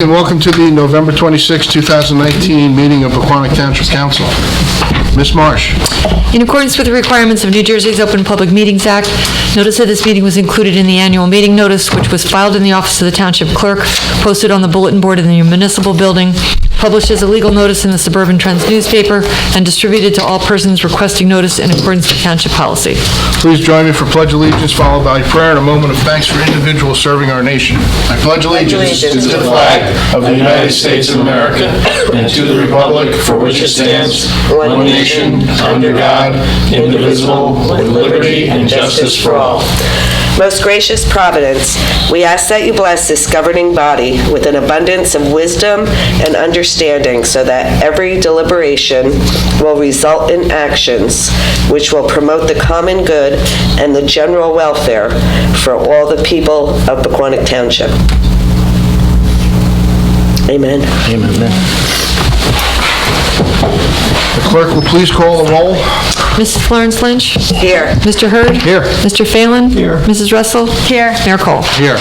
And welcome to the November 26, 2019 meeting of Pequannock Township Council. Ms. Marsh. In accordance with the requirements of New Jersey's Open Public Meetings Act, notice of this meeting was included in the annual meeting notice, which was filed in the office of the Township Clerk, posted on the bulletin board in the municipal building, published as a legal notice in the Suburban Trends newspaper, and distributed to all persons requesting notice in accordance with Township policy. Please join me for Pledge Allegiance, followed by prayer and a moment of thanks for individuals serving our nation. I pledge allegiance to the flag of the United States of America and to the republic for which it stands, one nation, under God, indivisible, with liberty and justice for all. Most gracious Providence, we ask that you bless this governing body with an abundance of wisdom and understanding so that every deliberation will result in actions which will promote the common good and the general welfare for all the people of Pequannock Township. Amen. Amen. The clerk will please call the roll. Mrs. Florence Lynch? Here. Mr. Hurd? Here. Mr. Phelan? Here. Mrs. Russell? Here. Mayor Cole? Here.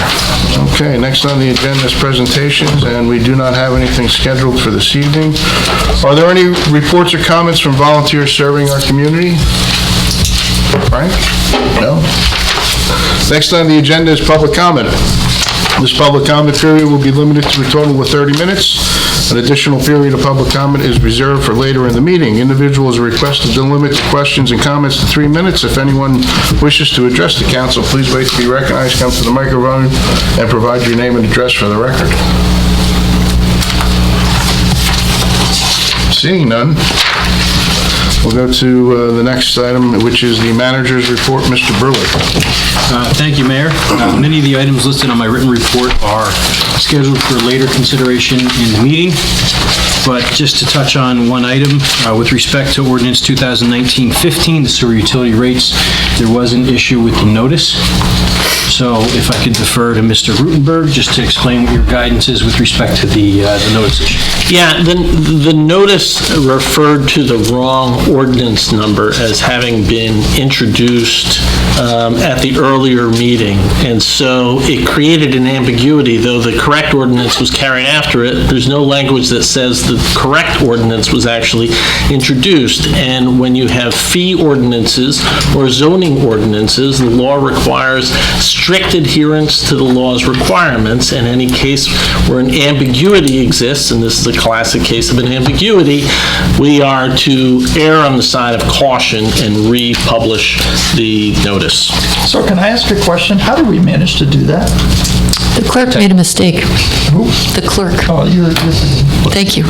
Okay, next on the agenda is presentations, and we do not have anything scheduled for this evening. Are there any reports or comments from volunteers serving our community? Frank? No? Next on the agenda is public comment. This public comment period will be limited to a total of 30 minutes. An additional period of public comment is reserved for later in the meeting. Individuals are requested to limit the questions and comments to 3 minutes. If anyone wishes to address the council, please wait to be recognized, come to the microphone, and provide your name and address for the record. Seeing none, we'll go to the next item, which is the manager's report. Mr. Brewer. Thank you, Mayor. Many of the items listed on my written report are scheduled for later consideration in the meeting, but just to touch on one item, with respect to Ordinance 2019-15, the sewer utility rates, there was an issue with the notice. So if I could defer to Mr. Rutenberg just to explain what your guidance is with respect to the notice issue. Yeah, the notice referred to the wrong ordinance number as having been introduced at the earlier meeting. And so it created an ambiguity, though the correct ordinance was carried after it. There's no language that says the correct ordinance was actually introduced. And when you have fee ordinances or zoning ordinances, the law requires strict adherence to the law's requirements. In any case where an ambiguity exists, and this is a classic case of an ambiguity, we are to err on the side of caution and republish the notice. So can I ask a question? How did we manage to do that? The clerk made a mistake. Who? The clerk. Oh, Thank you.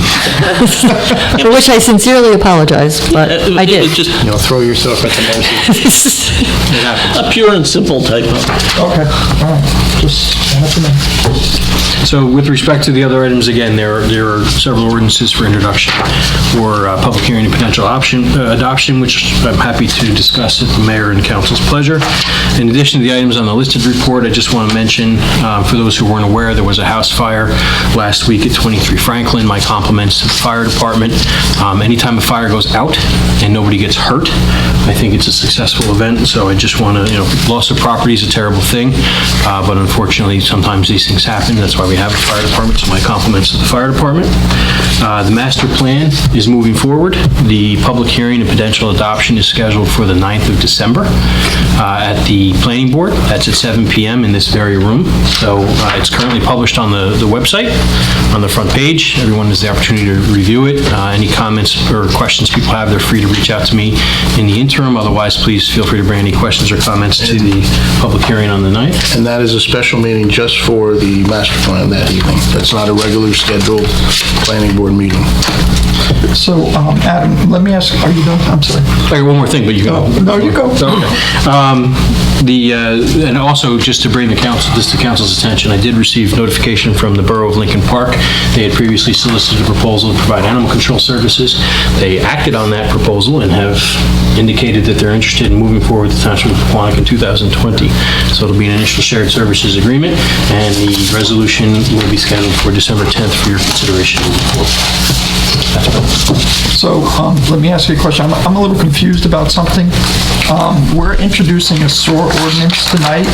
For which I sincerely apologize, but I did. Just Throw yourself at the mercy. a pure and simple typo. Okay, all right. Just had to know. So with respect to the other items, again, there are several ordinances for introduction or public hearing and potential adoption, which I'm happy to discuss at the mayor and council's pleasure. In addition to the items on the listed report, I just want to mention, for those who weren't aware, there was a house fire last week at 23 Franklin. My compliments to the fire department. Anytime a fire goes out and nobody gets hurt, I think it's a successful event. So I just want to, loss of property is a terrible thing, but unfortunately, sometimes these things happen. That's why we have a fire department, so my compliments to the fire department. The master plan is moving forward. The public hearing and potential adoption is scheduled for the 9th of December at the planning board. That's at 7 p.m. in this very room. So it's currently published on the website, on the front page. Everyone has the opportunity to review it. Any comments or questions people have, they're free to reach out to me in the interim. Otherwise, please feel free to bring any questions or comments to the public hearing on the 9th. And that is a special meeting just for the master plan that evening. That's not a regular scheduled planning board meeting. So, Adam, let me ask, are you done? I'm sorry. I got one more thing, but you go. No, you go. Okay. And also, just to bring the council's attention, I did receive notification from the Borough of Lincoln Park. They had previously solicited a proposal to provide animal control services. They acted on that proposal and have indicated that they're interested in moving forward with the Township of Pequannock in 2020. So it'll be an initial shared services agreement, and the resolution will be scheduled for December 10th for your consideration. So let me ask you a question. I'm a little confused about something. We're introducing a sewer ordinance tonight,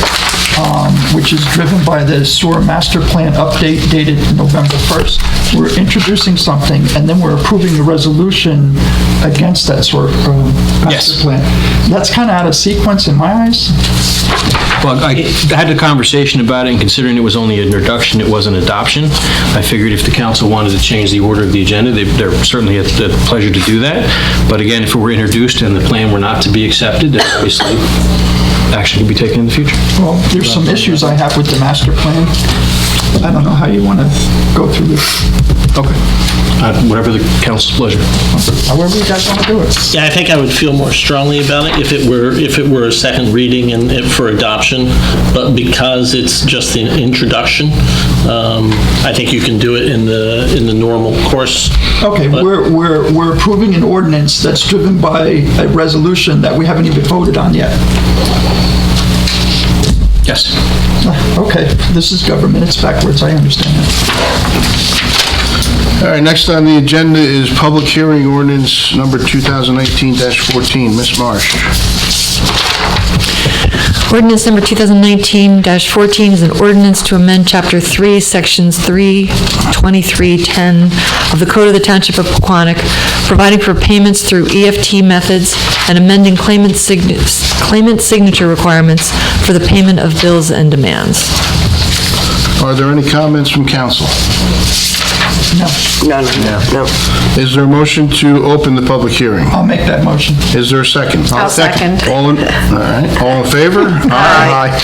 which is driven by the sewer master plan update dated November 1st. We're introducing something, and then we're approving a resolution against that sewer master plan. That's kind of out of sequence in my eyes. Well, I had a conversation about it, and considering it was only an introduction, it wasn't adoption. I figured if the council wanted to change the order of the agenda, they're certainly at the pleasure to do that. But again, if it were introduced and the plan were not to be accepted, then obviously action could be taken in the future. Well, there's some issues I have with the master plan. I don't know how you want to go through this. Okay. Whatever the council's pleasure. However you guys want to do it. Yeah, I think I would feel more strongly about it if it were a second reading and for adoption, but because it's just an introduction, I think you can do it in the normal course. Okay, we're approving an ordinance that's driven by a resolution that we haven't even voted on yet. Yes. Okay, this is government, it's backwards, I understand that. All right, next on the agenda is public hearing ordinance number 2019-14. Ms. Marsh. Ordinance number 2019-14 is an ordinance to amend Chapter 3, Sections 32310 of the Code of the Township of Pequannock, providing for payments through EFT methods and amending claimant signature requirements for the payment of bills and demands. Are there any comments from council? No. Is there a motion to open the public hearing? I'll make that motion. Is there a second? I'll second. All in favor? Aye.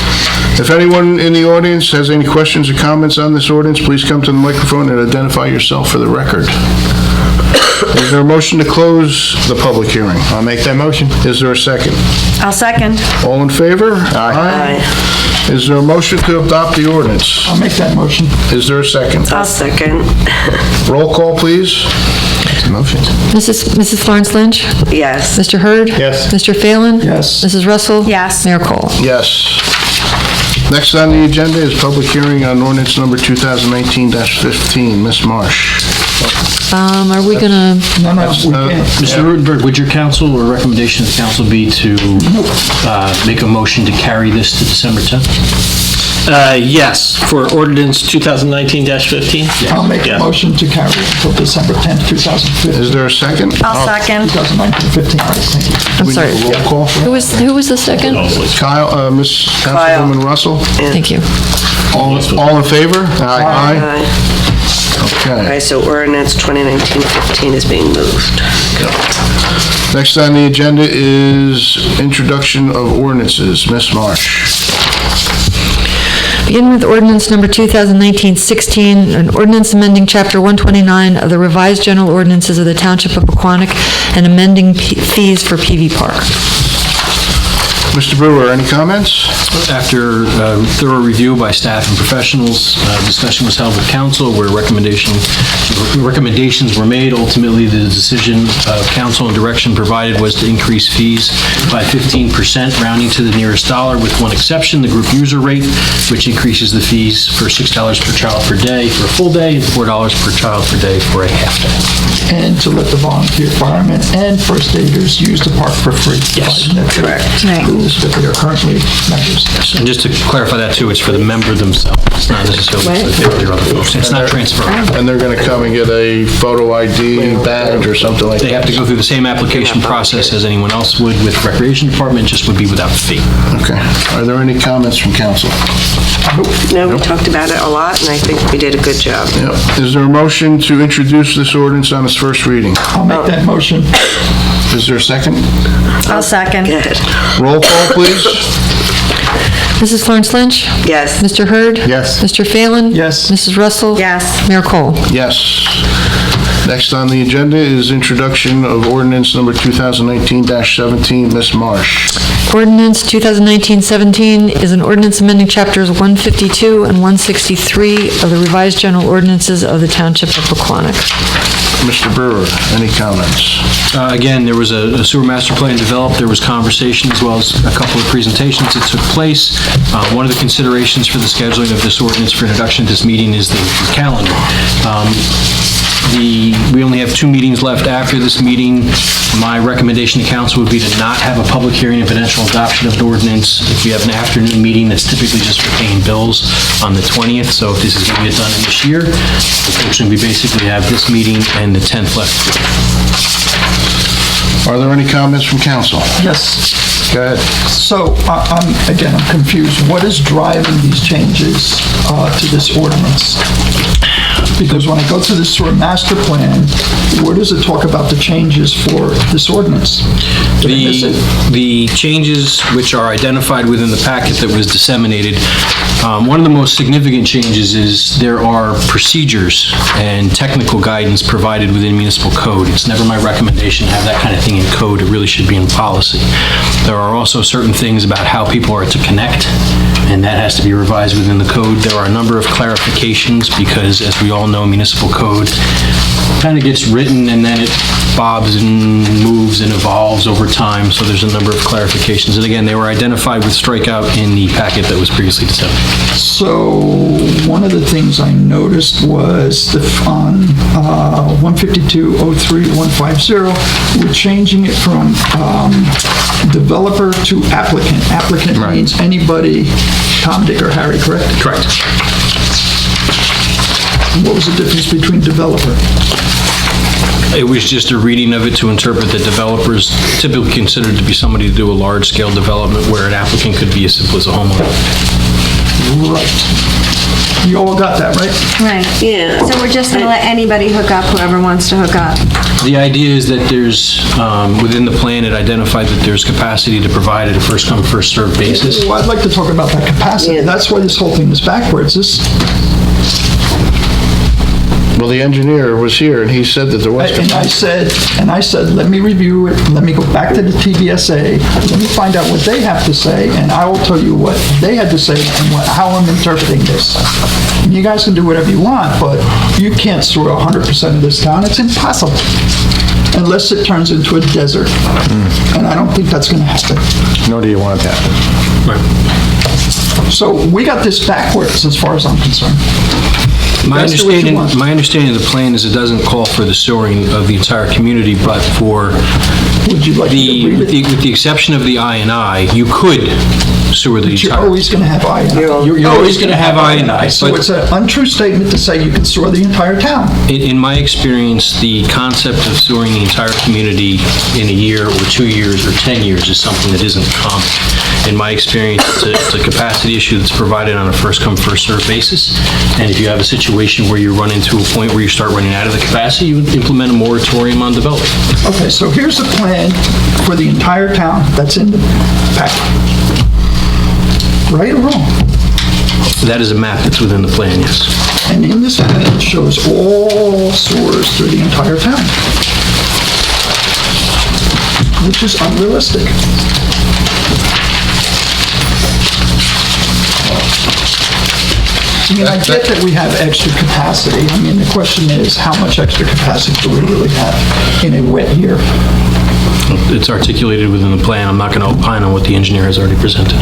If anyone in the audience has any questions or comments on this ordinance, please come to the microphone and identify yourself for the record. Is there a motion to close the public hearing? I'll make that motion. Is there a second? I'll second. All in favor? Aye. Is there a motion to adopt the ordinance? I'll make that motion. Is there a second? I'll second. Roll call, please. Motion. Mrs. Florence Lynch? Yes. Mr. Hurd? Yes. Mr. Phelan? Yes. Mrs. Russell? Yes. Mayor Cole? Yes. Next on the agenda is public hearing on ordinance number 2019-15. Ms. Marsh. Are we gonna, No, we can't. Mr. Rudenberg, would your council or recommendation of the council be to make a motion to carry this to December 10th? Yes, for ordinance 2019-15? I'll make a Yeah. motion to carry it until December 10th, 2015. Is there a second? I'll second. 2019-15, all right, thank you. I'm We sorry, need a roll call. who was the second? Kyle, Ms. Councilwoman Russell? Thank you. All in favor? Aye. All Okay. right, so ordinance 2019-15 is being moved. Next on the agenda is introduction of ordinances. Ms. Marsh. Beginning with ordinance number 2019-16, an ordinance amending Chapter 129 of the revised general ordinances of the Township of Pequannock and amending fees for PV Park. Mr. Brewer, any comments? After thorough review by staff and professionals, discussion was held with council where recommendations were made. Ultimately, the decision of council and direction provided was to increase fees by 15%, rounding to the nearest dollar, with one exception, the group user rate, which increases the fees for $6 per child per day for a full day and $4 per child per day for a half day. And to let the volunteer firemen and first aiders use the park for free. Yes. Correct. Rules that they are currently members. And just to clarify that too, it's for the member themselves. It's not necessarily for the other folks. It's not transferable. And they're going to come and get a photo ID badge or something like that? They have to go through the same application process as anyone else would with Recreation Department, just would be without fee. Okay. Are there any comments from council? No, we talked about it a lot, and I think we did a good job. Yep. Is there a motion to introduce this ordinance on its first reading? I'll make that motion. Is there a second? I'll second. Good. Roll call, please. Mrs. Florence Lynch? Yes. Mr. Hurd? Yes. Mr. Phelan? Yes. Mrs. Russell? Yes. Mayor Cole? Yes. Next on the agenda is introduction of ordinance number 2019-17. Ms. Marsh. Ordinance 2019-17 is an ordinance amending Chapters 152 and 163 of the revised general ordinances of the Township of Pequannock. Mr. Brewer, any comments? Again, there was a sewer master plan developed, there was conversation as well as a couple of presentations that took place. One of the considerations for the scheduling of this ordinance for introduction to this meeting is the calendar. We only have 2 meetings left after this meeting. My recommendation to council would be to not have a public hearing and potential adoption of an ordinance if we have an afternoon meeting that's typically just for paying bills on the 20th. So if this is going to get done in this year, unfortunately, we basically have this meeting and the 10th left. Are there any comments from council? Yes. Go ahead. So, I'm confused. What is driving these changes to this ordinance? Because when I go to the sewer master plan, where does it talk about the changes for this ordinance? Did I miss it? The changes which are identified within the packet that was disseminated, one of the most significant changes is there are procedures and technical guidance provided within municipal code. It's never my recommendation to have that kind of thing in code. It really should be in policy. There are also certain things about how people are to connect, and that has to be revised within the code. There are a number of clarifications because, as we all know, municipal code kind of gets written and then it bobs and moves and evolves over time, so there's a number of clarifications. And again, they were identified with strikeout in the packet that was previously disseminated. So, one of the things I noticed was on 152.03.150, we're changing it from developer to applicant. Applicant means anybody, Tom, Dick, or Harry, correct? Correct. What was the difference between developer? It was just a reading of it to interpret that developers typically considered to be somebody to do a large-scale development where an applicant could be as simple as a homeowner. Right. You all got that, right? Right. Yeah. So we're just going to let anybody hook up, whoever wants to hook up. The idea is that there's, within the plan, it identified that there's capacity to provide at a first-come, first-served basis. Well, I'd like to talk about that capacity. Yeah. That's why this whole thing is backwards. Well, the engineer was here, and he said that there was... And I said, let me review it, let me go back to the TBSA, let me find out what they have to say, and I will tell you what they had to say and how I'm interpreting this. And you guys can do whatever you want, but you can't store 100% of this town. It's impossible. Unless it turns into a desert. And I don't think that's going to happen. Nor do you want it to happen. Right. So we got this backwards as far as I'm concerned. My Guys, do what you understanding of the plan is it doesn't call for the sewering of the entire community, but for Would you like me to read it? with the exception of the I&I, you could sewer the But you're entire... always going to have I&I. You're always going to have I&I, So but it's an untrue statement to say you can store the entire town. in my experience, the concept of sewering the entire community in a year or 2 years or 10 years is something that isn't common. In my experience, it's a capacity issue that's provided on a first-come, first-served basis, and if you have a situation where you run into a point where you start running out of the capacity, you would implement a moratorium on development. Okay, so here's the plan for the entire town that's in the packet. Right or wrong? That is a map that's within the plan, yes. And in this plan, it shows all sewers through the entire town, which is unrealistic. I mean, I get that we have extra capacity. I mean, the question is, how much extra capacity do we really have in a wet year? It's articulated within the plan. I'm not going to opine on what the engineer has already presented.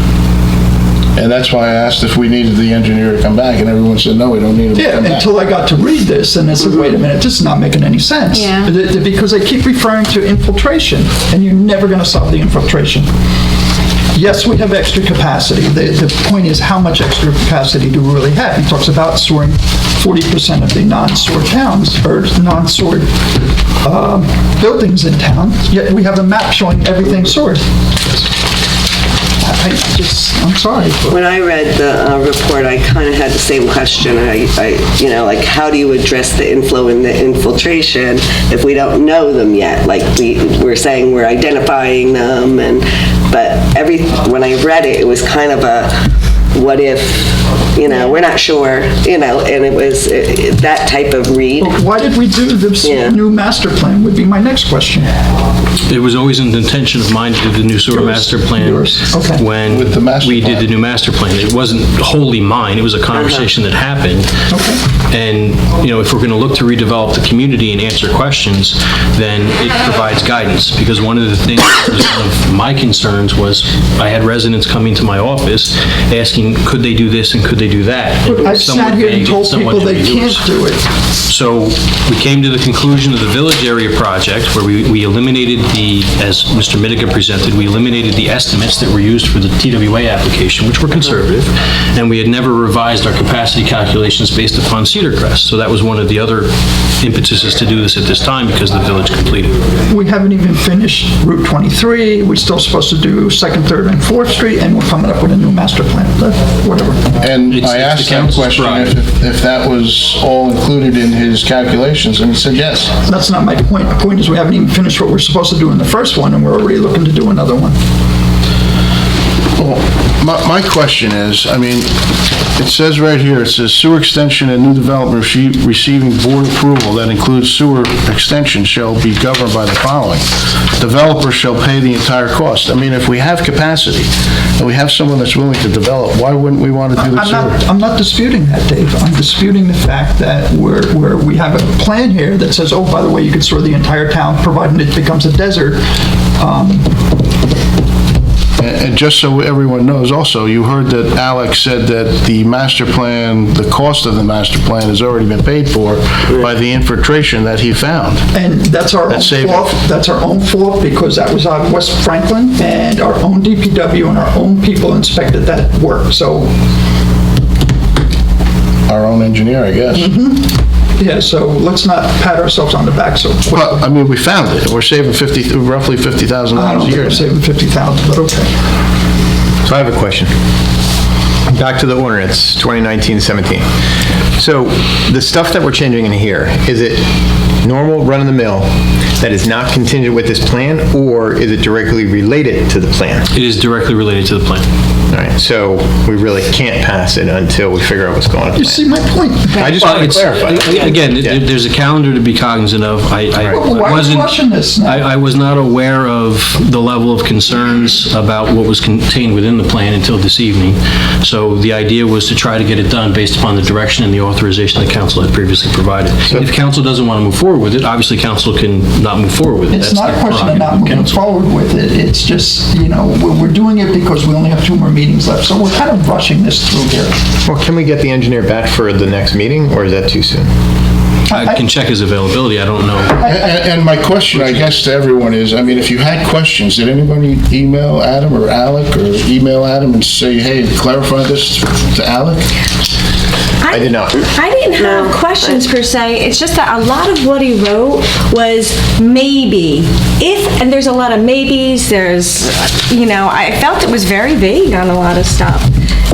And that's why I asked if we needed the engineer to come back, and everyone said, no, we don't need him to Yeah, come back. until I got to read this, and I said, wait a minute, this is not making any sense. Yeah. Because they keep referring to infiltration, and you're never going to solve the infiltration. Yes, we have extra capacity. The point is, how much extra capacity do we really have? He talks about storing 40% of the non-sewer towns, or non-sewer buildings in town, yet we have a map showing everything stored. I'm sorry. When I read the report, I kind of had the same question. Like, how do you address the inflow and the infiltration if we don't know them yet? Like, we're saying we're identifying them, but when I read it, it was kind of a, what if, we're not sure, and it was that type of read. Why did we do this new master plan would be my next question. It was always an intention of mine to do the new sewer master plan Okay. when With the master we plan. did the new master plan. It wasn't wholly mine, it was a conversation that happened. Okay. And, if we're going to look to redevelop the community and answer questions, then it provides guidance. Because one of the things that was one of my concerns was I had residents coming to my office asking, could they do this and could they do that. But I've Somewhat sat here and vague told somewhat people they ambiguous. can't do it. So we came to the conclusion of the village area project where we eliminated as Mr. Mitiga presented, we eliminated the estimates that were used for the TWA application, which were conservative, and we had never revised our capacity calculations based upon Cedar Crest. So that was one of the other impetuses to do this at this time because the village completed. We haven't even finished Route 23, we're still supposed to do 2nd, 3rd, and 4th Street, and we're coming up with a new master plan, whatever. And It's- I it's asked the that council's question, prerogative. if that was all included in his calculations, and he said yes. That's not my point. The point is we haven't even finished what we're supposed to do in the first one, and we're already looking to do another one. Well, my question is, I mean, it says right here, it says sewer extension and new development receiving board approval that includes sewer extension shall be governed by the following. Developer shall pay the entire cost. I mean, if we have capacity and we have someone that's willing to develop, why wouldn't we want to do the sewer? I'm not disputing that, Dave. I'm disputing the fact that we have a plan here that says, oh, by the way, you could store the entire town, provided it becomes a desert. And just so everyone knows also, you heard that Alex said that the master plan, the cost of the master plan has already been paid for by the infiltration that he found. And that's our own That's saving. fault. That's our own fault because that was on West Franklin, and our own DPW and our own people inspected that work. So, Our own engineer, I guess. yeah, so let's not pat ourselves on the back so quickly. Well, I mean, we found it. We're saving roughly $50,000 I don't a think year. we're saving 50,000, but okay. So I have a question. Back to the ordinance, 2019-17. So the stuff that we're changing in here, is it normal run-of-the-mill that is not contingent with this plan, or is it directly related to the plan? It is directly related to the plan. All right, so we really can't pass it until we figure out what's going on You with the see plan. my point? I just Well, want to it's- clarify. Again, Yeah. there's a calendar to be cognizant of. I Well, why are we wasn't, rushing this now? I was not aware of the level of concerns about what was contained within the plan until this evening. So the idea was to try to get it done based upon the direction and the authorization that council had previously provided. If council doesn't want to move forward with it, obviously council can not move forward with it. It's That's not a their question of prerogative not of moving council. forward with it. It's just, we're doing it because we only have 2 more meetings left. So we're kind of rushing this through here. Well, can we get the engineer back for the next meeting, or is that too soon? I can check his availability. I don't know. And my question, I guess, to everyone is, I mean, if you had questions, did anybody email Adam or Alec, or email Adam and say, hey, clarify this to Alec? I did not. I didn't have questions per se. It's just that a lot of what he wrote was maybe. If, and there's a lot of maybes, I felt it was very vague on a lot of stuff.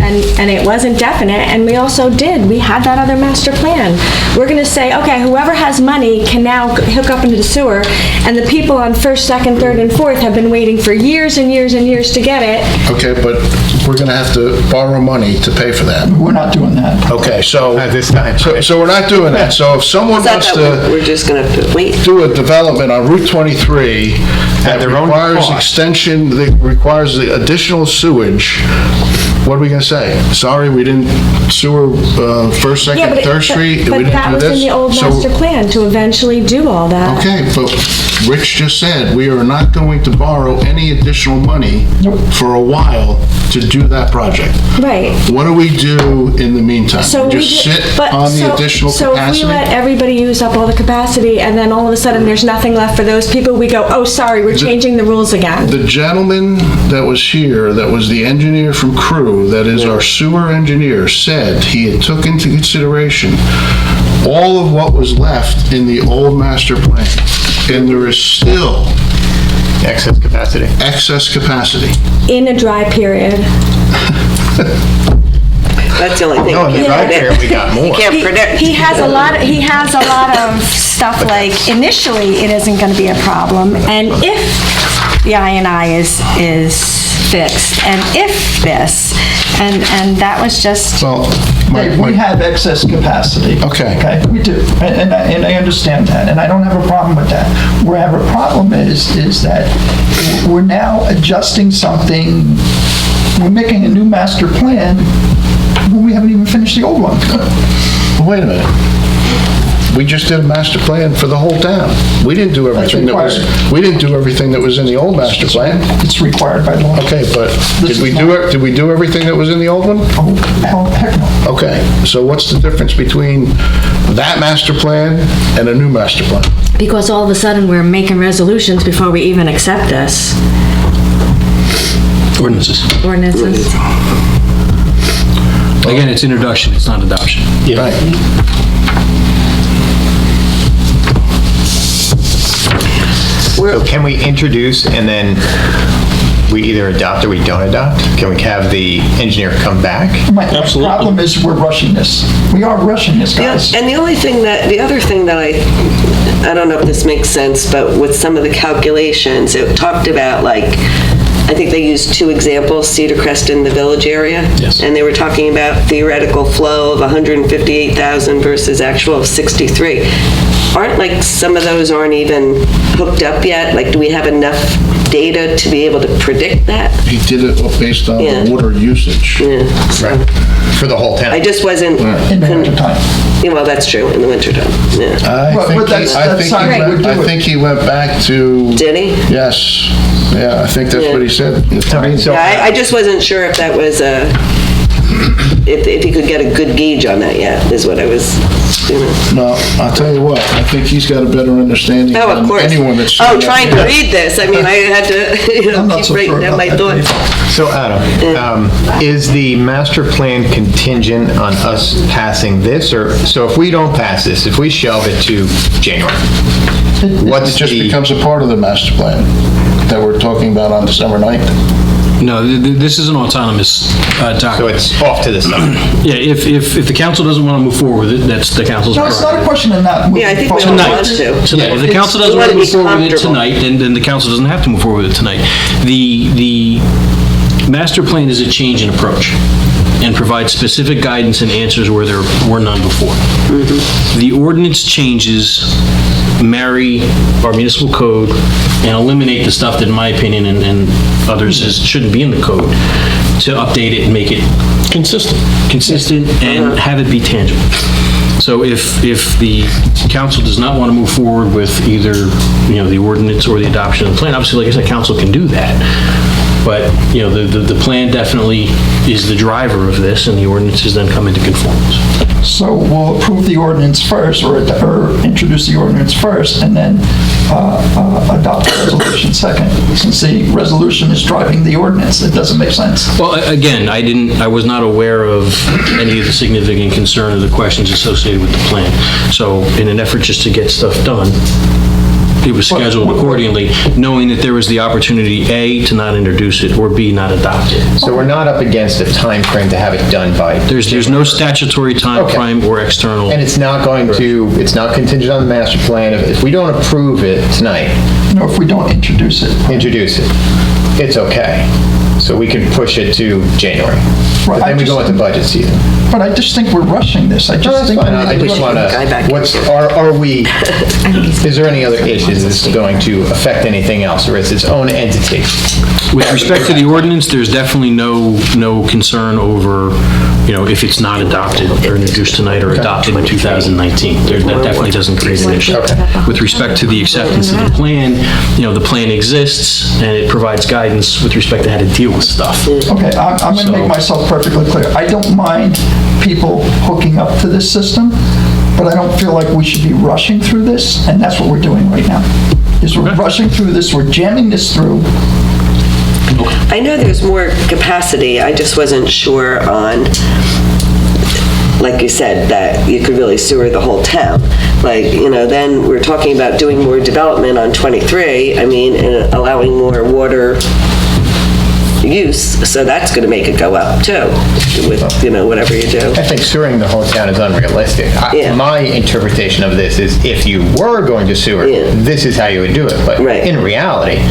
And it wasn't definite, and we also we had that other master plan. We're gonna say, okay, whoever has money can now hook up into the sewer, and the people on 1st, 2nd, 3rd, and 4th have been waiting for years and years and years to get it. Okay, but we're going to have to borrow money to pay for that. We're not doing that. Okay, so... At this time. So we're not doing that. So if someone Is that wants that to we're just going to wait? do a development on Route 23 that their own requires cost. extension, that requires the additional sewage, what are we going to say? Sorry, we didn't sewer 1st, 2nd, 3rd Street? We But didn't that do was in this? the old So- master plan, to eventually do all that. Okay, but Rich just said we are not going to borrow any additional money for a while to do that project. Right. What do we do in the meantime? So We just sit on the additional So if we capacity? let everybody use up all the capacity, and then all of a sudden there's nothing left for those people, we go, oh, sorry, we're changing the rules again. The gentleman that was here, that was the engineer from Crew, that is our sewer engineer, said he had took into consideration all of what was left in the old master plan, and there is still Excess capacity. excess capacity. In a dry period. That's the only thing. No, in the you can't dry period, predict. we got more. You can't predict. He has a lot of stuff, like, initially, it isn't gonna be a problem, and if the I&I is fixed, and if this, and that was just, Well, Hey, we have excess capacity. Okay. Okay, we do, and I understand that, and I don't have a problem with that. Where I have a problem is that we're now adjusting something, we're making a new master plan when we haven't even finished the old one. wait a minute. we just did a master plan for the whole town. We didn't do everything that was, required. we didn't do everything that was in the old master plan. It's required by law. Okay, but This did we is do not- it, did we do everything that was in the old one? Oh, hell, heck no. Okay, so what's the difference between that master plan and a new master plan? Because all of a sudden, we're making resolutions before we even accept this. Ordinances. Ordinances. Again, it's introduction, it's not adoption. Right. So can we introduce and then we either adopt or we don't adopt? Can we have the engineer come back? My problem is we're rushing this. We are rushing this, guys. And the other thing that I don't know if this makes sense, but with some of the calculations, it talked about like, I think they used two examples, Cedar Crest and the Village area. Yes. And they were talking about theoretical flow of 158,000 versus actual of 63. Aren't like, some of those aren't even hooked up yet? Like, do we have enough data to be able to predict that? He did it based on Yeah. the water usage. Yeah. Right. For the whole town? I just wasn't. In the wintertime. Yeah, well, that's true, in the wintertime, yeah. But that's I think he went back to, Did he? yes, yeah, I think that's what he said. All right, so Yeah, I just wasn't sure if that was if he could get a good gauge on that yet, is what I was, you know. No, I'll tell you what, I think he's got a better understanding Oh, of than course. anyone that's. Oh, trying to read this, I mean, I had to, you I'm know, not keep so writing sure down my about that, thoughts. So Adam, is the master plan contingent on us passing this, or, so if we don't pass this, if we shelve it to January, what's It just the, becomes a part of the master plan that we're talking about on December 9th. No, this is an autonomous so document. it's off to the side? Yeah, if the council doesn't want to move forward with it, that's the council's No, it's not a prerogative. question of not Yeah, I think we moving all forward. want to. Tonight, if the council We doesn't wanna want to move be forward with it comfortable. tonight, then the council doesn't have to move forward with it tonight. The master plan is a change in approach and provides specific guidance and answers where there were none before. The ordinance changes marry our municipal code and eliminate the stuff that, in my opinion, and others, shouldn't be in the code, to update it and make it consistent and have it be tangible. So if the council does not want to move forward with either, the ordinance or the adoption of the plan, obviously, like I said, council can do that. But, the plan definitely is the driver of this, and the ordinances then come into conformance. So we'll approve the ordinance first, or introduce the ordinance first, and then adopt the resolution second. Since the resolution is driving the ordinance, it doesn't make sense. Well, again, I was not aware of any of the significant concern or the questions associated with the plan. So in an effort just to get stuff done, it was scheduled accordingly, knowing that there was the opportunity, A, to not introduce it, or B, not adopt it. So we're not up against a time frame to have it done by? There's no statutory time Okay. frame or external. And it's not going to, it's not contingent on the master plan. If we don't approve it tonight, If we don't introduce it. introduce it, it's okay. So we can push it to January. Right, But then I we go just- into budget season. But I just think we're rushing this. I No, just that's think. fine. we need I to just rush want it. Guy back to, are we, is there any other issues? Is this going to affect anything else, or is its own entity? With respect to the ordinance, there's definitely no concern over, if it's not adopted or introduced tonight or adopted in 2019. That definitely doesn't create an issue. With respect to the acceptance of the plan, the plan exists and it provides guidance with respect to how to deal with stuff. Okay, I'm going to make So- myself perfectly clear. I don't mind people hooking up to this system, but I don't feel like we should be rushing through this, and that's what we're doing right now. Is we're rushing through this, we're jamming this through. I know there's more capacity, I just wasn't sure on, like you said, that you could really sewer the whole town. Like, then we're talking about doing more development on 23, and allowing more water use, so that's gonna make it go up too, with, whatever you do. I think sewering the whole town is unrealistic. Yeah. My interpretation of this is if you were going to sewer, Yeah. this is how you would do it. But Right. in reality,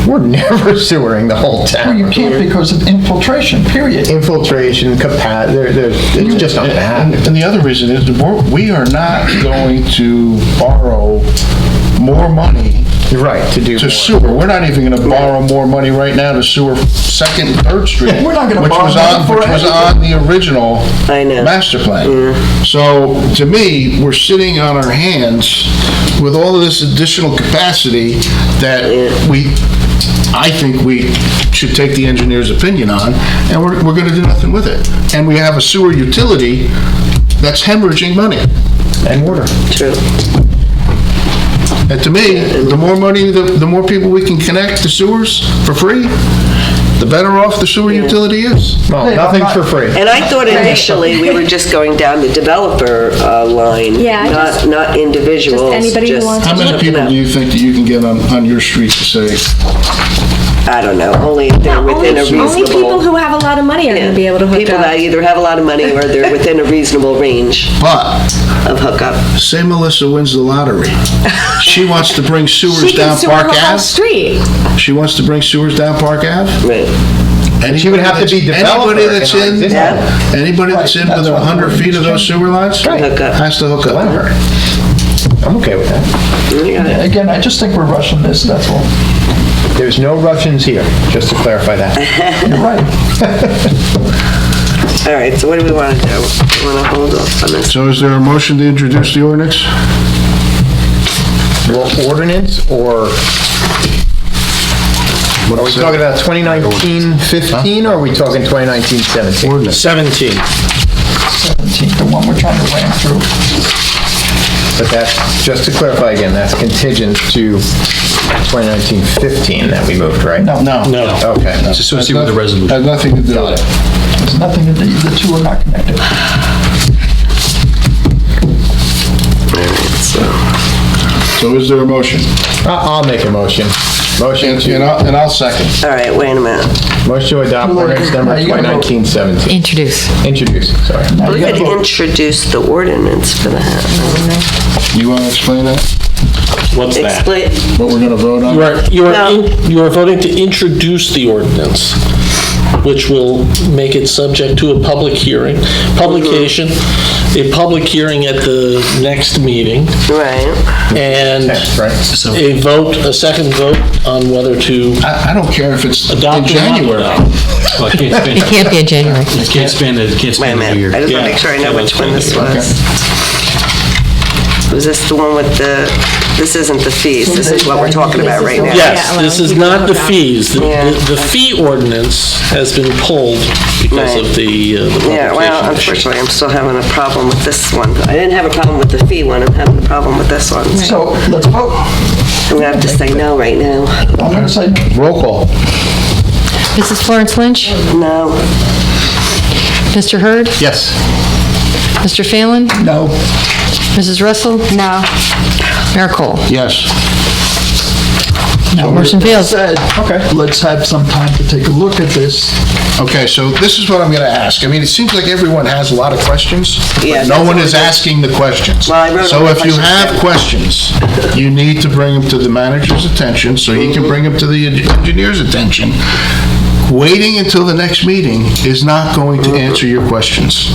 we're never sewering the whole Well, you town. can't because of infiltration, period. Infiltration, it's just not gonna happen. And the other reason is, we are not going to borrow more money You're right, to do to more. sewer. We're not even gonna borrow more money right now to sewer 2nd and 3rd Street. We're not gonna which borrow was money on- for Which was anything. on the original I know. master plan. So, to me, we're sitting on our hands with all of this additional capacity that I think we should take the engineer's opinion on, and we're gonna do nothing with it. And we have a sewer utility that's hemorrhaging money. And water. True. And to me, the more money, the more people we can connect to sewers for free, the better off the sewer utility is. Well, Hey, nothing's I'm for not- free. And I thought initially we were just going down the developer line, Yeah, I just- not individuals. Just anybody who wants How to many looking people up. do you think that you can get on your street to say, I don't know, only if they're within a reasonable. Only people who have a lot of money are going to be able to hook People up. that either have a lot of money or they're within a reasonable range but, of hookup. say Melissa wins the lottery. She wants to bring sewers She can down sewer Park her whole Ave? street. She wants to bring sewers down Park Ave? Right. She would have to be developer Anybody that's in our in, existing- anybody that's in within 100 feet of those sewer lines? Hook up. Has to hook up. Let her. I'm okay with that. Yeah. Again, I just think we're rushing this, that's all. There's no Russians here, just to clarify that. You're right. All right, so what do we want to do? We want to hold off on this? So is there a motion to introduce the ordinance? Well, ordinance, or are we talking about 2019-15, or are we talking 2019-17? Ordinance. 17. 17, the one we're trying to ram through. But that's, just to clarify again, that's contingent to 2019-15 that we moved, right? No, No. No. Okay. It's associated with the resolution. Has nothing to do with it. there's nothing, the two are not connected. So is there a motion? I'll make a motion. Motion to I'll second. All right, wait a minute. motion to adopt ordinance number Now you gotta vote. 2019-17. Introduce. Introduce, sorry. Now We you gotta could vote. introduce the ordinance for that. You want to explain that? What's that? Explain, What we're going to vote on? You are voting to introduce the ordinance, which will make it subject to a public hearing, publication, a public hearing at the next meeting, right. and Next, right? a vote, a second vote on whether to I don't care if it's in adopt or not January. adopt. Well, it can't It spend, can't be in January. it can't spend, it can't Wait a spend every year. minute, I just want to Yeah. make sure I know Yeah, which one this okay. was. Was this the one with the, this isn't the fees, this is what we're talking about right now? Yes, Yeah, this is allowing people not to the hook up. fees. Yeah. The fee ordinance has been pulled because Right. of the Yeah, well, publication issue. unfortunately, I'm still having a problem with this one. I didn't have a problem with the fee one, I'm having a problem with this one. So So, let's vote. I'm gonna have to say no right now. I'm gonna say, Roll call. Mrs. Florence Lynch? No. Mr. Hurd? Yes. Mr. Phelan? no. Mrs. Russell? No. Mayor Cole? Yes. Motion fails. Said, okay, let's have some time to take a look at this. Okay, so this is what I'm going to ask. I mean, it seems like everyone has a lot of questions, Yeah, but no that's one what is we do. asking the questions. Well, I wrote So all the if you questions have down. questions, you need to bring them to the manager's attention so he can bring them to the engineer's attention. Waiting until the next meeting is not going to answer your questions.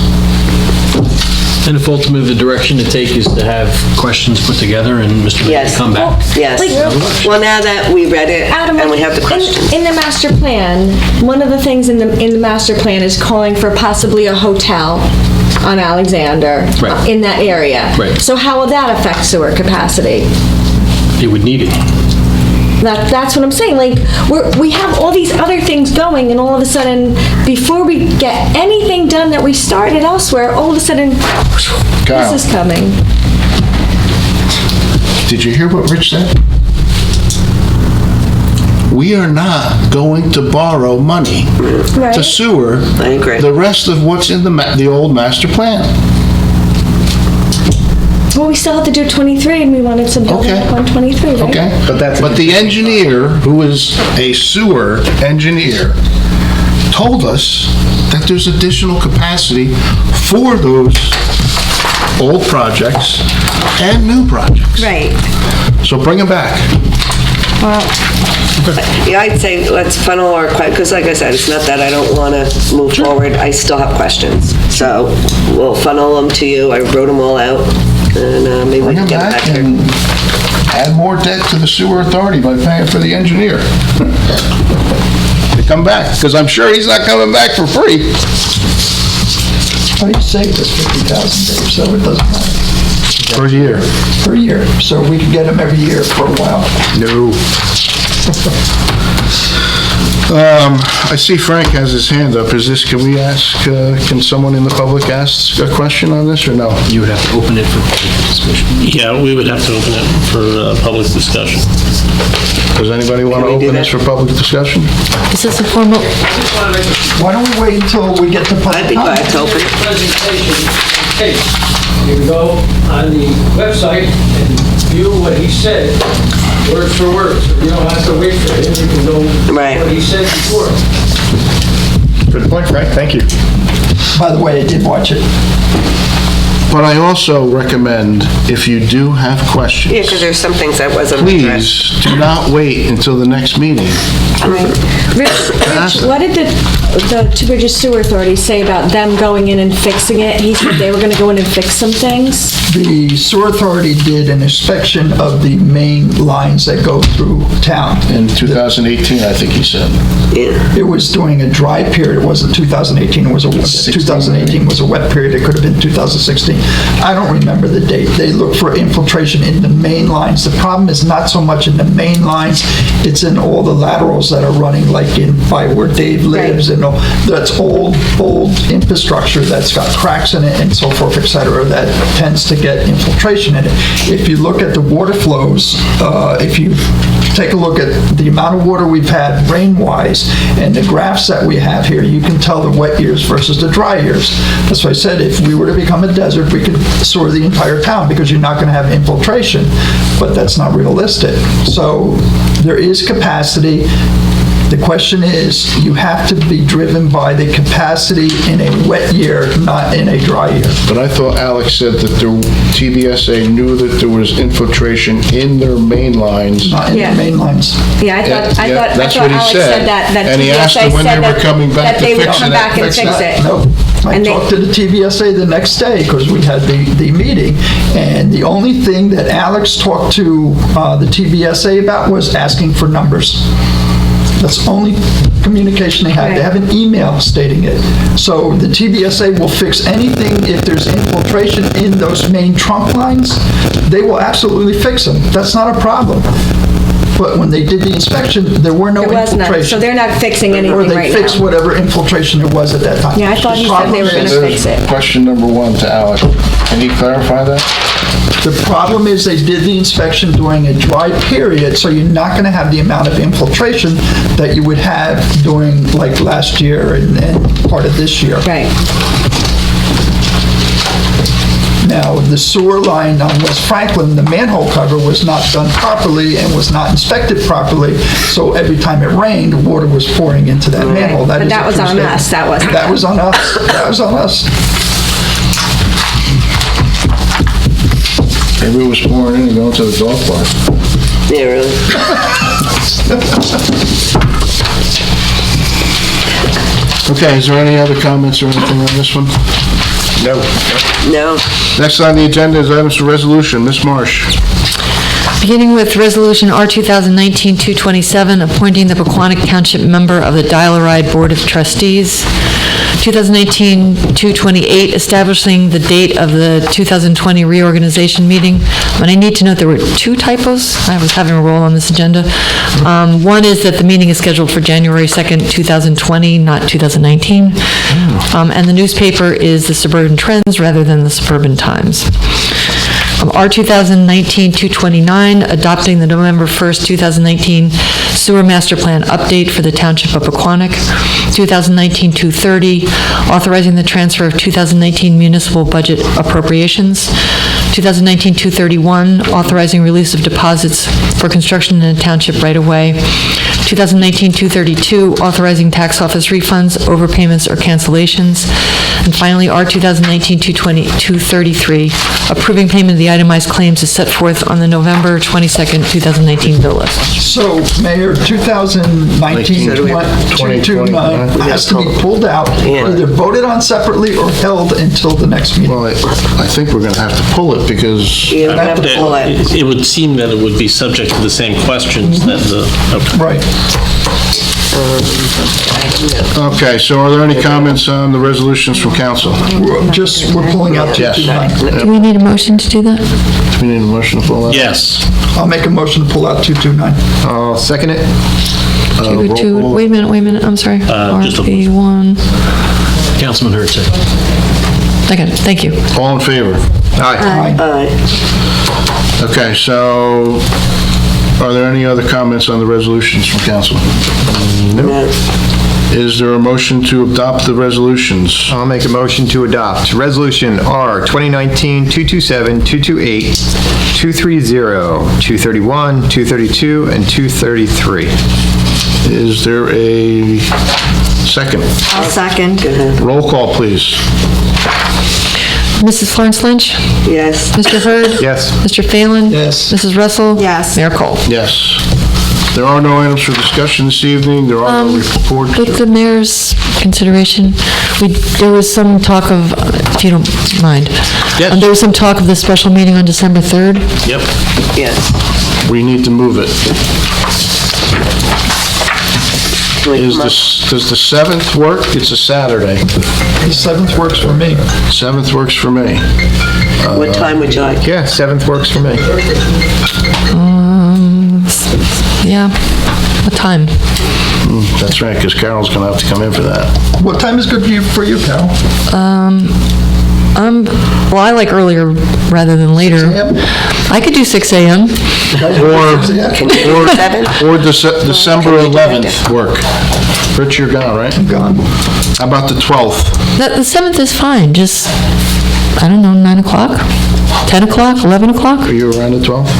And if ultimately the direction to take is to have questions put together and Mr. Mayor Yes. come back. Yes. Well, now that we read it Adam, and we have the questions. in the master plan, one of the things in the master plan is calling for possibly a hotel on Alexander Right. in that area. Right. So how will that affect sewer capacity? It would need it. That's what I'm saying, like, we have all these other things going, and all of a sudden, before we get anything done that we started elsewhere, all of a sudden, Kyle. this is coming. Did you hear what Rich said? We are not going to borrow money Right. to sewer I agree. the rest of what's in the old master plan. Well, we still have to do 23, and we wanted some building Okay. up on 23, right? Okay? But the engineer, who is a sewer engineer, told us that there's additional capacity for those old projects and new projects. Right. So bring them back. Yeah, I'd say let's funnel our, because like I said, it's not that I don't want to move forward, I still have questions. So we'll funnel them to you, I wrote them all out, and maybe we Bring can them get them back back here. and add more debt to the sewer authority by paying for the engineer. To come back, because I'm sure he's not coming back for free. Well, he saved us $50,000, Dave, so it doesn't matter. Per year. Per year, so we can get him every year for a while. No. I see Frank has his hand up. Can we ask, can someone in the public ask a question on this, or no? You would have to open it for public discussion. Yeah, we would have to open it for public discussion. Does anybody want to Can we do open this that? for public discussion? Is this a formal, Why don't we wait until we get to public I'd be glad comment? to open it. Presentation case. You can go on the website and view what he said, word for word. So you don't have to wait for him, you can go Right. what he said before. Good point, Frank, thank you. By the way, I did watch it. But I also recommend, if you do have questions, Yeah, because there's some things that wasn't addressed. please do not wait until the next meeting. Rich, what did the Two Bridges Sewer Authority say about them going in and fixing it? He said they were gonna go in and fix some things. The sewer authority did an inspection of the main lines that go through town. In 2018, I think he said. It was during a dry period, it wasn't 2018, it was 2018 was a wet period, it could have been 2016. I don't remember the date. They look for infiltration in the main lines. The problem is not so much in the main lines, it's in all the laterals that are running, like by where Dave lives, and all. That's old infrastructure that's got cracks in it and so forth, et cetera, that tends to get infiltration in it. If you look at the water flows, if you take a look at the amount of water we've had rain-wise and the graphs that we have here, you can tell the wet years versus the dry years. That's why I said if we were to become a desert, we could sewer the entire town because you're not going to have infiltration, but that's not realistic. So there is capacity. The question is, you have to be driven by the capacity in a wet year, not in a dry year. But I thought Alex said that the TBSA knew that there was infiltration in their main lines. Not in the Yeah. main lines. Yeah, I thought That's what he Alex said. said that And he asked them TBSA when they said were that- coming back that to they would fix come it. back and fix it. No, I And they- talked to the TBSA the next day because we had the meeting, and the only thing that Alex talked to the TBSA about was asking for numbers. That's the only communication they had. They have an email stating it. So the TBSA will fix anything if there's infiltration in those main trunk lines. They will absolutely fix them. That's not a problem. But when they did the inspection, there were no There was infiltration. none, so they're not fixing anything Or they right fixed now. whatever infiltration there was at that time. Yeah, I thought he said they were gonna There's fix it. Question number one to Alex. Can he clarify that? The problem is they did the inspection during a dry period, so you're not going to have the amount of infiltration that you would have during like last year and part of this year. Right. Now, the sewer line on West Franklin, the manhole cover was not done properly and was not inspected properly, so every time it rained, water was pouring into that manhole. But is that a was true on statement. us, that wasn't That them. was on us. That was on us. Maybe it was pouring in and going to the dog park. Yeah, really. Okay, is there any other comments or anything on this one? No. No. Next on the agenda is items for resolution. Ms. Marsh. beginning with Resolution R 2019-227, appointing the Pequannock Township member of the Dial-A-Ride Board of Trustees. 2019-228, establishing the date of the 2020 reorganization meeting. And I need to note there were two typos. I was having a roll on this agenda. One is that the meeting is scheduled for January 2nd, 2020, not 2019. And the newspaper is the Suburban Trends rather than the Suburban Times. R 2019-229, adopting the November 1st, 2019 Sewer Master Plan update for the Township of Pequannock. 2019-230, authorizing the transfer of 2019 municipal budget appropriations. 2019-231, authorizing release of deposits for construction in a township right-of-way. 2019-232, authorizing tax office refunds, overpayments, or cancellations. And finally, R 2019-233, approving payment of the itemized claims as set forth on the November 22nd, 2019 bill list. So, Mayor, 2019-229 has to be pulled out, either voted on separately or held until the next meeting. Well, I think we're going to have to pull it because, You don't have to pull it. It would seem that it would be subject to the same questions that the, okay. Right. okay, so are there any comments on the resolutions from council? We're pulling out Yes. 229. Do we need a motion to do that? Do we need a motion to pull that? Yes. I'll make a motion to pull out 229. I'll second it. Roll call. Wait a minute, I'm sorry. just a- RP1, Councilman Herzog. I got it, thank you. All in favor? Aye. Aye. Okay, so are there any other comments on the resolutions from council? No. Is there a motion to adopt the resolutions? I'll make a motion to adopt Resolution R 2019-227, 228, 230, 231, 232, and 233. Is there a second? I'll second. Roll call, please. Mrs. Florence Lynch? Yes. Mr. Hurd? Yes. Mr. Phelan? Yes. Mrs. Russell? Yes. Mayor Cole? Yes. There are no items for discussion this evening. There are no reports. With the mayor's consideration, there was some talk of, if you don't mind. Yes. There was some talk of the special meeting on December 3rd. Yep. Yes. We need to move it. Can we come up- Does the 7th work? It's a Saturday. The 7th works for me. 7th works for me. What time would you like? Yeah, 7th works for me. Yeah, what time? That's right, because Carol's going to have to come in for that. What time is good for you, Carol? Well, I like earlier rather than later. 6 a.m.? I could do 6 a.m. Can you do 7? Or December 11th work. Rich, you're gone, right? I'm gone. How about the 12th? The 7th is fine, just, I don't know, 9 o'clock? 10 o'clock, 11 o'clock? Are you around the 12th?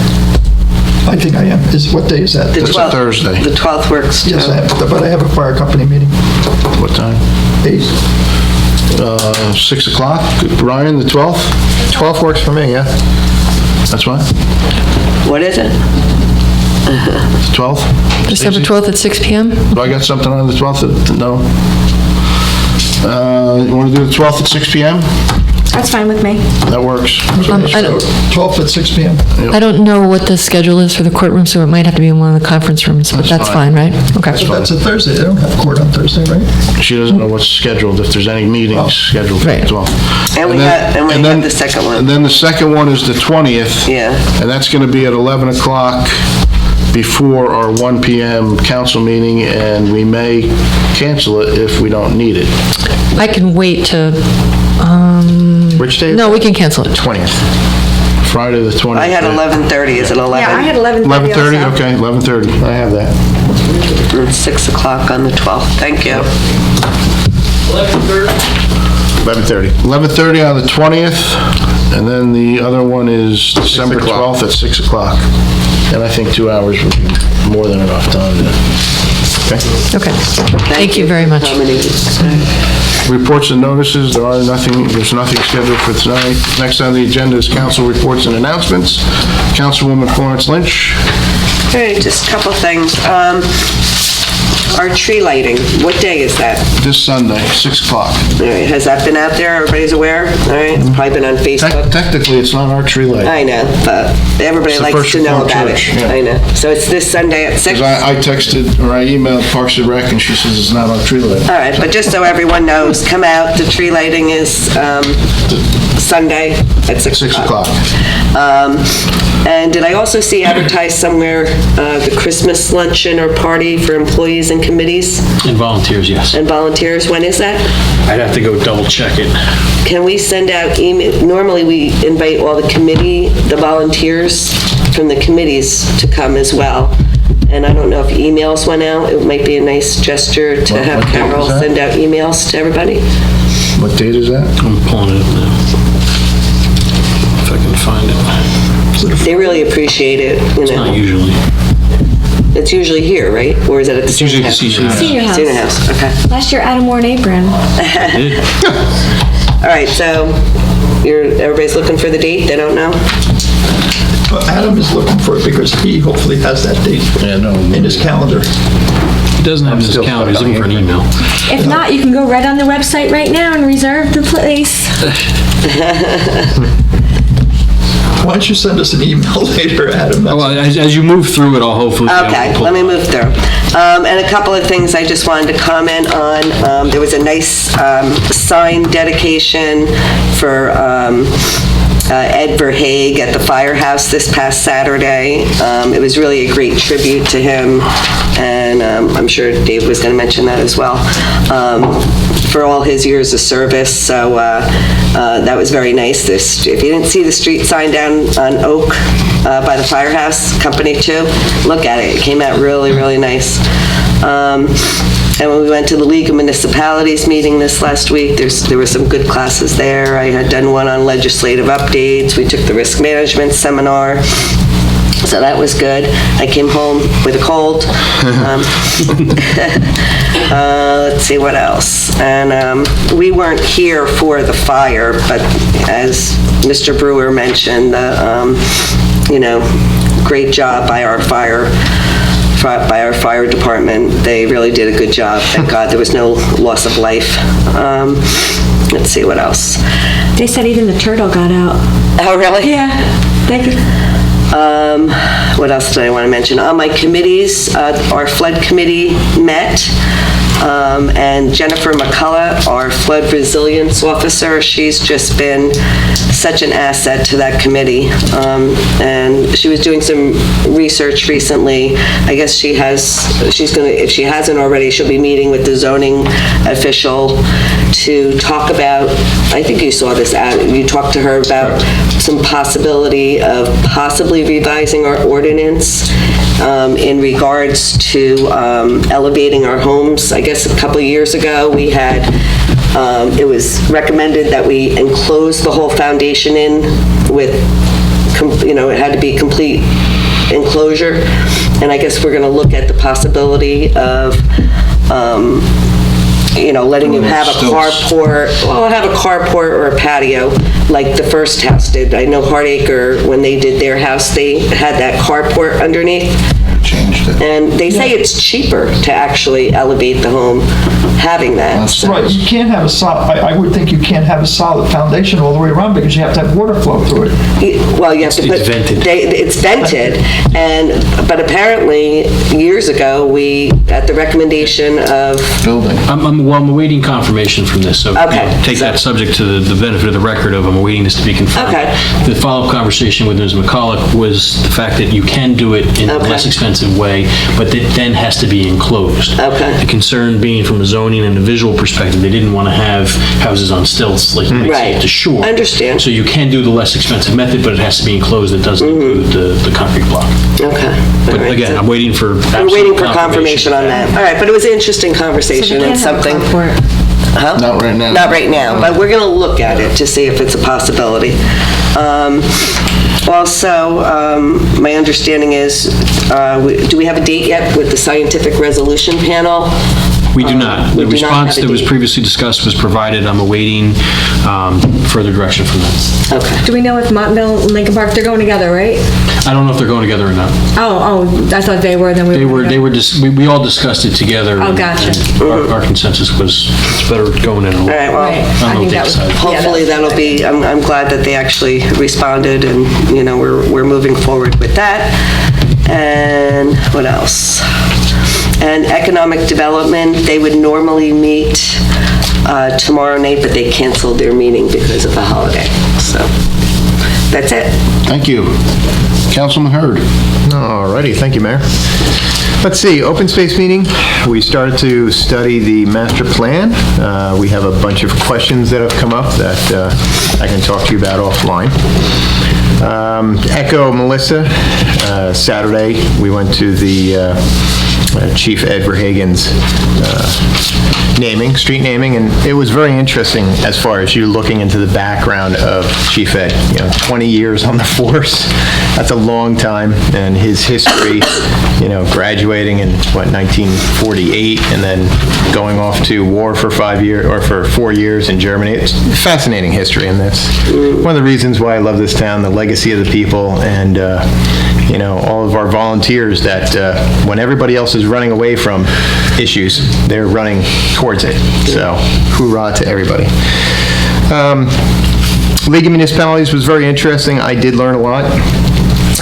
I think I am. What day is that? The It's a 12th. Thursday. The 12th works too. Yes, I am, but I have a fire company meeting. What time? 8. 6 o'clock? Ryan, the 12th? 12th works for me, yeah. That's what? What is it? 12th? December 12th at 6 p.m.? Do I got something on the 12th? No? You want to do the 12th at 6 p.m.? That's fine with me. That works. I don't- 12th at 6 p.m. I don't know what the schedule is for the courtroom, so it might have to be in one of the conference rooms, but That's that's fine, right? Okay. That's a Thursday. They don't have court on Thursday, right? She doesn't know what's scheduled, if there's any meetings scheduled for the Right. 12th. And we then- have then- the second one. And then the second one is the 20th. Yeah. And that's going to be at 11 o'clock before our 1 p.m. council meeting, and we may cancel it if we don't need it. I can wait to, Which day? no, we can cancel it. 20th. Friday the 20th. I had 11:30. Is it 11? Yeah, I had 11:30 11:30, also. okay, 11:30. I have that. It's 6 o'clock on the 12th. Thank you. 11:30. 11:30. 11:30 on the 20th, and then the other one is December 12th at 6 o'clock. And I think 2 hours would be more than enough time to... Okay. Thank you very much. Reports and notices, there's nothing scheduled for tonight. Next on the agenda is council reports and announcements. Councilwoman Florence Lynch. Okay, just a couple things. Our tree lighting, what day is that? This Sunday, 6 o'clock. All right, has that been out there? Everybody's aware? All right, it's probably been on Facebook. Technically, it's not our tree light. I know, but everybody It's the likes First to know Reformed about it. Church, yeah. I know. So it's this Sunday at 6? Because I texted, or I emailed Parks and Rec, and she says it's not our tree light. All right, but just so everyone knows, come out, the tree lighting is Sunday at 6 6 o'clock. o'clock. And did I also see advertised somewhere the Christmas luncheon or party for employees and committees And volunteers, yes. and volunteers? When is that? I'd have to go double check it. Can we send out email? Normally, we invite all the volunteers from the committees to come as well. And I don't know if emails went out. It might be a nice gesture to have what date Carol is that? send out emails to everybody. What date is that? I'm pulling it up now. If I can find it. They really appreciate it, you Not know. usually. It's usually here, right? Or is it at the It's usually at the senior house? senior house. Senior Senior house. house, okay. Last year, Adam wore an apron. All right, so everybody's looking for the date? They don't know? But Adam is looking for it because he hopefully has that date in his calendar. He doesn't have his calendar, he's looking for an email. If not, you can go right on the website right now and reserve the place. Why don't you send us an email later, Adam? Well, as you move through it, I'll hopefully. be able to Okay, pull let me it up. move through. And a couple of things I just wanted to comment on. There was a nice sign dedication for Ed Verhaeg at the firehouse this past Saturday. It was really a great tribute to him, and I'm sure Dave was going to mention that as well, for all his years of service. So that was very nice. If you didn't see the street sign down on Oak by the firehouse, Company 2, look at it. It came out really, really nice. And when we went to the League of Municipalities meeting this last week, there were some good classes there. I had done one on legislative updates. We took the risk management seminar. So that was good. I came home with a cold. Let's see what else. And we weren't here for the fire, but as Mr. Brewer mentioned, great job by our fire department. They really did a good job. Thank God there was no loss of life. Let's see what else. They said even the turtle got out. Oh, really? Yeah. Thank you. What else did I want to mention? On my committees, our flood committee met, and Jennifer McCullough, our flood resilience officer, she's just been such an asset to that committee. And she was doing some research recently. I guess she's going to, if she hasn't already, she'll be meeting with the zoning official to talk about, I think you saw this ad, you talked to her about some possibility of possibly revising our ordinance in regards to elevating our homes. I guess a couple of years ago, we had, it was recommended that we enclose the whole foundation in with, it had to be complete enclosure. And I guess we're going to look at the possibility of letting you have a carport, or a patio, like the first house did. I know Hardacre, when they did their house, they had that carport underneath. Changed it. And they say it's cheaper to actually elevate the home having that. So- Right, you can't have a solid, I would think you can't have a solid foundation all the way around because you have to have water flow through it. Well, you have to put... It's vented. It's vented, but apparently, years ago, we, at the recommendation of... Building. I'm awaiting confirmation from this, so Okay. Take that subject to the benefit of the record of I'm awaiting this to be confirmed. Okay. The follow-up conversation with Ms. McCullough was the fact that you can do it in a Okay. less expensive way, but it then has to be enclosed. Okay. The concern being from a zoning and a visual perspective, they didn't want to have houses on stilts like you might see Right. at the shore. I understand. So you can do the less expensive method, but it has to be enclosed. It doesn't include the concrete block. Okay. But All right, again, so- I'm waiting for We're absolute waiting for confirmation on that. All right, but it was an interesting So conversation they and can't have a something... carport. Huh? Not right now. Not right now, but we're going to look at it to see if it's a possibility. Also, my understanding is, do we have a date yet with the scientific resolution panel? We do not. We The do not have response a that was date. previously discussed was provided. I'm awaiting further direction from them. Okay. Do we know if Montville and Lincoln Park, they're going together, right? I don't know if they're going together or not. Oh, I thought they were, then we were. They were just, we all discussed it together. Oh, and- gotcha. and Our consensus was it's better going in. All right, well, Right. I don't know think if that they was- decided. hopefully yeah, that'll be, I'm glad that they actually responded and, we're moving forward with that. And what else? And economic development, they would normally meet tomorrow night, but they canceled their meeting because of the holiday. So that's it. Thank you. Councilman Hurd. All righty, thank you, Mayor. Let's see, open space meeting, we started to study the master plan. We have a bunch of questions that have come up that I can talk to you about offline. Echo Melissa, Saturday, we went to the Chief Ed Verhagen's naming, street naming, and it was very interesting as far as you looking into the background of Chief Ed. 20 years on the force, that's a long time, and his history, graduating in, 1948, and then going off to war for 5 years, or for 4 years in Germany. It's fascinating history, and that's one of the reasons why I love this town, the legacy of the people, and, all of our volunteers that, when everybody else is running away from issues, they're running towards it. So, hoorah to everybody. League of Municipalities was very interesting. I did learn a lot.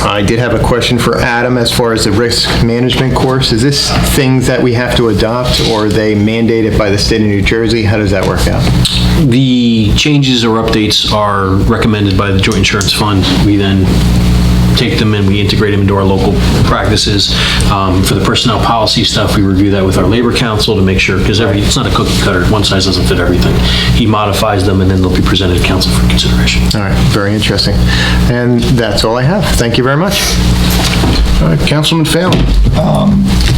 I did have a question for Adam as far as the risk management course. Is this things that we have to adopt, or are they mandated by the state of New Jersey? How does that work out? The changes or updates are recommended by the Joint Insurance Fund. We then take them and we integrate them into our local practices. For the personnel policy stuff, we review that with our labor council to make sure, because it's not a cookie cutter, one size doesn't fit everything. He modifies them and then they'll be presented to council for consideration. All right, very interesting. And that's all I have. Thank you very much. All right, Councilman Phelan.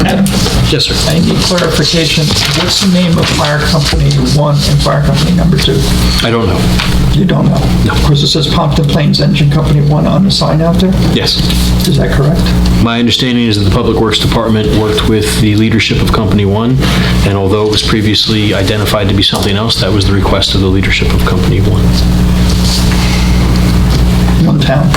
Adam, Yes, sir. I need clarification. What's the name of Fire Company 1 and Fire Company number 2? I don't know. You don't know? No. Because it says Pompton Plains Engine Company 1 on the sign out there? Yes. Is that correct? My understanding is that the Public Works Department worked with the leadership of Company 1, and although it was previously identified to be something else, that was the request of the leadership of Company 1. One town.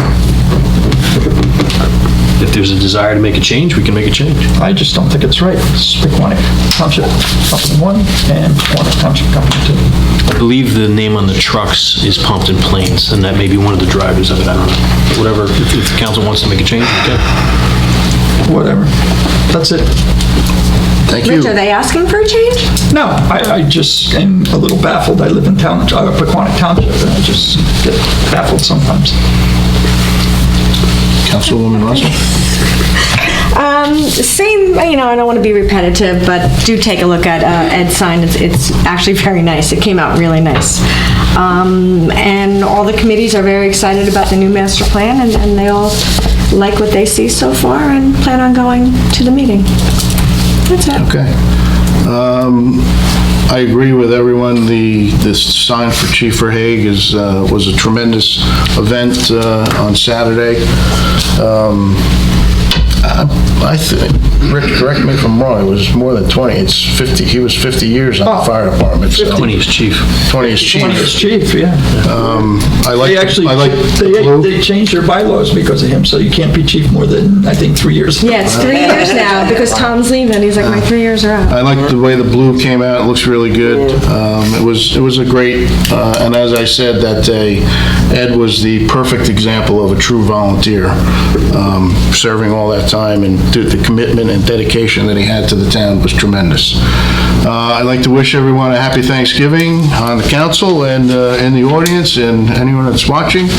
If there's a desire to make a change, we can make a change. I just don't think it's right. It's Pequannock Township Company 1 and Pequannock Township Company 2. I believe the name on the trucks is Pompton Plains, and that may be one of the drivers of it, I don't know. Whatever, if the council wants to make a change, we can. Whatever. That's it. Thank you. Rich, are they asking for a change? No, I just am a little baffled. I live in Pequannock Township, and I just get baffled sometimes. Councilwoman Russell? Same, I don't want to be repetitive, but do take a look at Ed's sign. It's actually very nice. It came out really nice. And all the committees are very excited about the new master plan, and they all like what they see so far and plan on going to the meeting. That's it. Okay. I agree with everyone. This sign for Chief Verhaeghe was a tremendous event on Saturday. I think, Rick, correct me if I'm wrong, it was more than 20. It's 50. He was 50 years on the fire department. So 20 is chief. 20 is chief. 20 is chief, yeah. I like. They changed their bylaws because of him, so you can't be chief more than, I think, 3 years. Yeah, it's 3 years now because Tom's leaving. He's like, my 3 years are up. I like the way the blue came out. It looks really good. It was a great, and as I said that day, Ed was the perfect example of a true volunteer, serving all that time, and the commitment and dedication that he had to the town was tremendous. I'd like to wish everyone a happy Thanksgiving on the council and in the audience and anyone that's watching.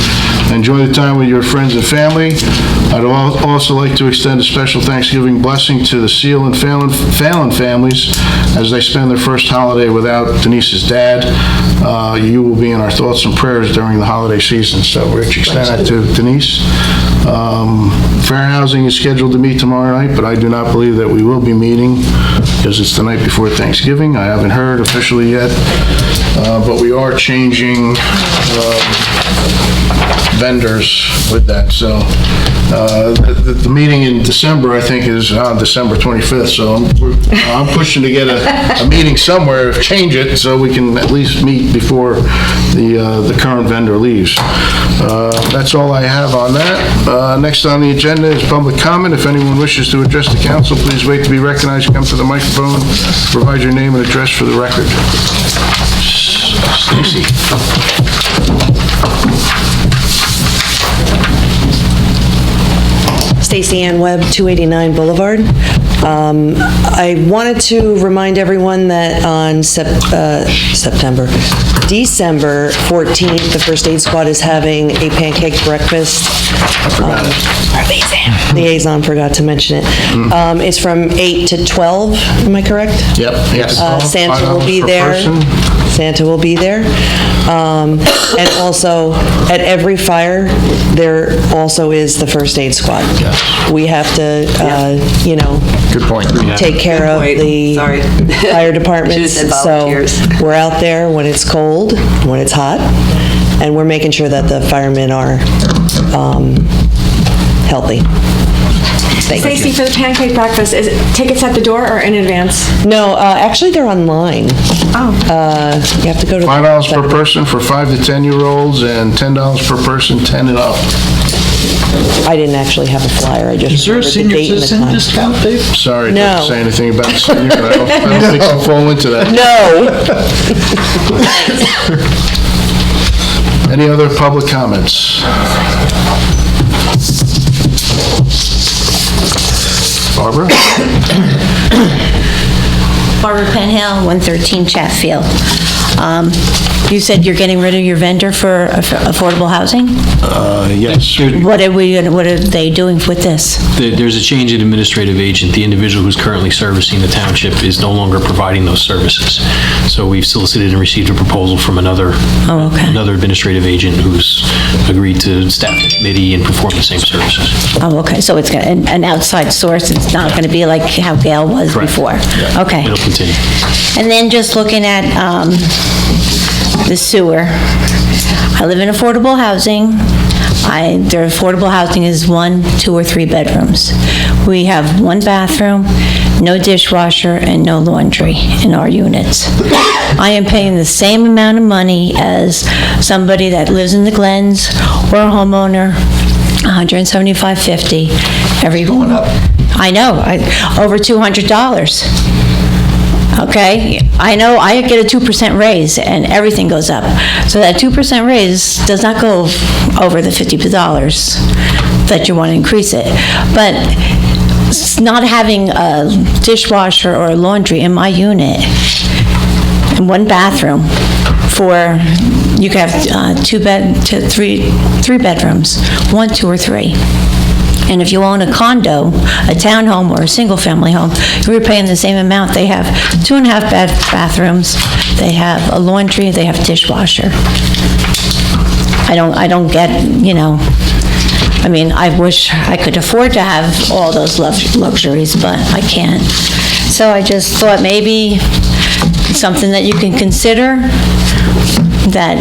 Enjoy the time with your friends and family. I'd also like to extend a special Thanksgiving blessing to the Seal and Fallon families as they spend their first holiday without Denise's dad. You will be in our thoughts and prayers during the holiday season, so Rich, extend that to Denise. Fair Housing is scheduled to meet tomorrow night, but I do not believe that we will be meeting because it's the night before Thanksgiving. I haven't heard officially yet, but we are changing vendors with that. So the meeting in December, I think, is on December 25th. So I'm pushing to get a meeting somewhere, change it, so we can at least meet before the current vendor leaves. That's all I have on that. Next on the agenda is public comment. If anyone wishes to address the council, please wait to be recognized. Come to the microphone. Provide your name and address for the record. Stacy. Stacy Ann Webb, 289 Boulevard. I wanted to remind everyone that on December 14th, the First Aid Squad is having a pancake breakfast. Liaison forgot to mention it. It's from 8 to 12, am I correct? Yep. Yes. Santa will be there. Santa will be there. And also, at every fire, there also is the first aid squad. We have to, Good point. take care of Good point. the Sorry. fire departments. Should've said volunteers. So we're out there when it's cold, when it's hot, and we're making sure that the firemen are healthy. Thank you. Stacy, for the pancake breakfast, is it tickets at the door or in advance? No, actually, they're online. Oh. You have to go to. $5 per person for 5 to 10-year-olds and $10 per person 10 and up. I didn't actually have a flyer, I just Is there a remembered the senior date and the citizen time. discount, Dave? Sorry No. to say anything about the senior, but I don't think you fall into that. No. Any other public comments? Barbara? Barbara Penhale, 113 Chatfield. You said you're getting rid of your vendor for affordable housing? Yes. What are they doing with this? There's a change in administrative agent. The individual who's currently servicing the township is no longer providing those services. So we've solicited and received a proposal from another administrative agent who's agreed to staff the committee and perform the same services. Oh, okay, so it's an outside source, it's not going to be like how Gail was Correct. before? Yeah. Okay. It'll continue. And then just looking at the sewer. I live in affordable housing. Their affordable housing is 1, 2, or 3 bedrooms. We have 1 bathroom, no dishwasher, and no laundry in our units. I am paying the same amount of money as somebody that lives in the Glens or a homeowner, $175.50 every. Going up. I know, over $200. Okay, I know I get a 2% raise and everything goes up. So that 2% raise does not go over the $50 that you want to increase it. But not having a dishwasher or a laundry in my unit, in 1 bathroom, you could have 3 bedrooms, 1, 2, or 3. And if you own a condo, a townhome, or a single-family home, you're paying the same amount. They have 2.5 bathrooms, they have a laundry, they have a dishwasher. I don't get, I mean, I wish I could afford to have all those luxuries, but I can't. So I just thought maybe something that you can consider, that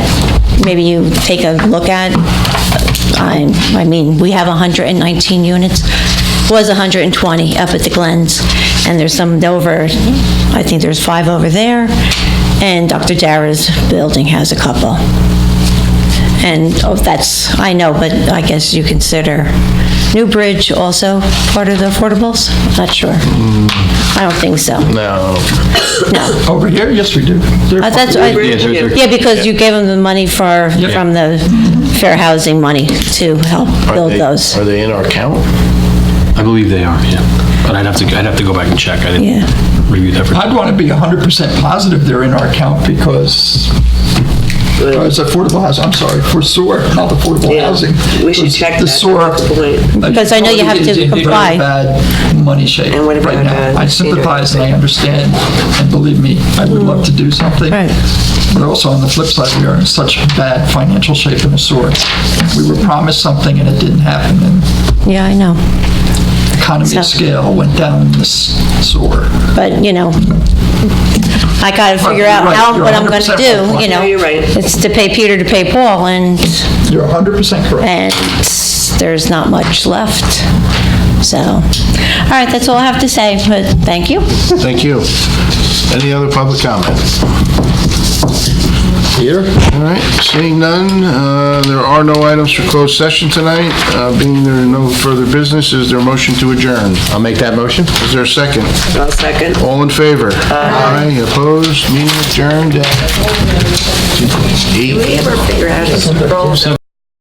maybe you take a look at. I mean, we have 119 units, was 120 up at the Glens, and there's some over, I think there's 5 over there, and Dr. Dara's building has a couple. And, I know, but I guess you consider Newbridge also part of the affordables? Not sure. I don't think so. No. No. Over here, yes, we do. Yeah, because you gave them the money from the fair housing money to help build those. Are they in our count? I believe they are, yeah. But I'd have to go back and check. I didn't review that for. I'd want to be 100% positive they're in our count because it's affordable housing, I'm sorry, for sewer, not affordable Yeah, housing. we should check The that. sewer. That's the point. Because I know you have to is in comply. very bad money shape And what about, right now. I senior sympathize and I understand, and believe me, I would love to do something. Right. But also on the flip side, we are in such bad financial shape in the sewer. We were promised something and it didn't happen, and Yeah, I know. economy of scale went down in this sewer. But, I gotta figure out You're what I'm gonna 100% do, right. No, you're right. It's to pay Peter to pay Paul, and You're 100% correct. there's not much left. So, all right, that's all I have to say, but thank you. Thank you. Any other public comment? Peter? All right, seeing none, there are no items for closed session tonight. Being there are no further business, is there a motion to adjourn? I'll make that motion. Is there a second? I'll second. All in favor? Aye. Opposed? Meeting adjourned at Do we ever figure out his role?